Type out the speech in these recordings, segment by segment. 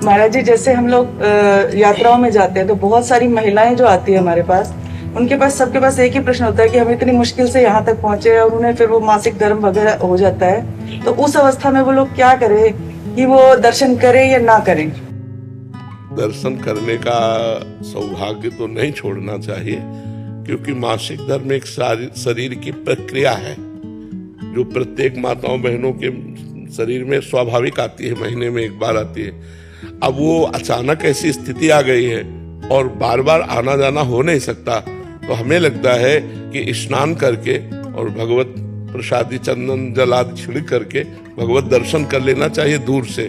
महाराज जी, जैसे हम लोग यात्राओं में जाते हैं तो बहुत सारी महिलाएं जो आती है हमारे पास, उनके पास सबके पास एक ही प्रश्न होता है कि हम इतनी मुश्किल से यहाँ तक पहुंचे और उन्हें फिर वो मासिक धर्म वगैरह हो जाता है, तो उस अवस्था में वो लोग क्या करें कि वो दर्शन करें या ना करें? दर्शन करने का सौभाग्य तो नहीं छोड़ना चाहिए, क्योंकि मासिक धर्म एक शरीर की प्रक्रिया है जो प्रत्येक माताओं बहनों के शरीर में स्वाभाविक आती है, महीने में एक बार आती है। अब वो अचानक ऐसी स्थिति आ गई है और बार बार आना जाना हो नहीं सकता, तो हमें लगता है कि स्नान करके और भगवत प्रसादी चंदन जल आदि छिड़क करके भगवत दर्शन कर लेना चाहिए दूर से।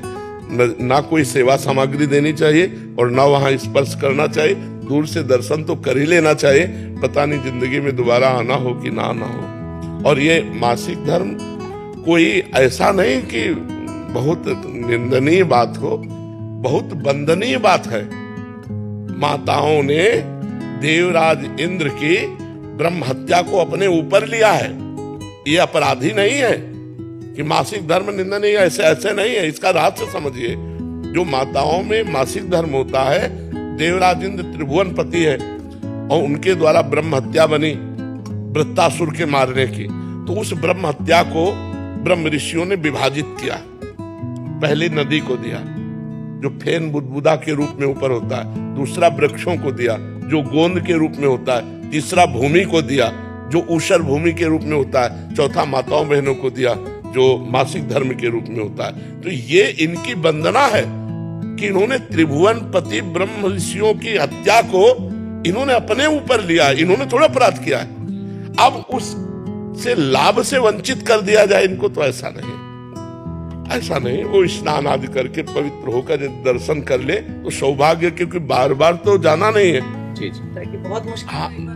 ना कोई सेवा सामग्री देनी चाहिए और ना वहां स्पर्श करना चाहिए, दूर से दर्शन तो कर ही लेना चाहिए। पता नहीं जिंदगी में दोबारा आना हो कि ना आना हो। और ये मासिक धर्म कोई ऐसा नहीं कि बहुत निंदनीय बात हो, बहुत वंदनीय बात है। माताओं ने देवराज इंद्र की ब्रह्म हत्या को अपने ऊपर लिया है। ये अपराधी नहीं है कि मासिक धर्म निंदनीय, ऐसे नहीं है। इसका रहस्य समझिए। जो माताओं में मासिक धर्म होता है, देवराज इंद्र त्रिभुवन पति है और उनके द्वारा ब्रह्म हत्या बनी वृत्तासुर के मारने की, तो उस ब्रह्म हत्या को ब्रह्म ऋषियों ने विभाजित किया। पहले नदी को दिया जो फेन बुदबुदा के रूप में ऊपर होता है, दूसरा वृक्षों को दिया जो गोंद के रूप में होता है, तीसरा भूमि को दिया जो ऊषर भूमि के रूप में होता है, चौथा माताओं बहनों को दिया जो मासिक धर्म के रूप में होता है। तो ये इनकी वंदना है कि इन्होंने त्रिभुवन पति ब्रह्म ऋषियों की हत्या को इन्होंने अपने ऊपर लिया, इन्होंने थोड़ा अपराध किया है। अब उससे लाभ से वंचित कर दिया जाए इनको, तो ऐसा नहीं। वो स्नान आदि करके पवित्र होकर दर्शन कर ले तो सौभाग्य, क्योंकि बार बार तो जाना नहीं है। बहुत मुश्किल।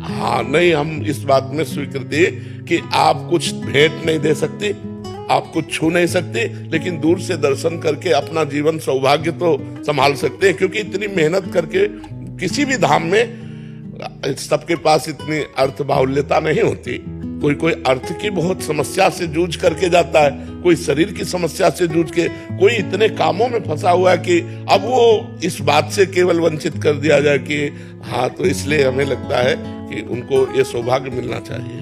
हाँ, नहीं, हम इस बात में स्वीकृति कि आप कुछ भेंट नहीं दे सकते, आप कुछ छू नहीं सकते, लेकिन दूर से दर्शन करके अपना जीवन सौभाग्य तो संभाल सकते हैं। क्योंकि इतनी मेहनत करके किसी भी धाम में सबके पास इतनी अर्थ बाहुल्यता नहीं होती। कोई अर्थ की बहुत समस्या से जूझ करके जाता है, कोई शरीर की समस्या से जूझ के, कोई इतने कामों में फंसा हुआ है कि अब वो इस बात से केवल वंचित कर दिया जाए कि हाँ, तो इसलिए हमें लगता है कि उनको ये सौभाग्य मिलना चाहिए।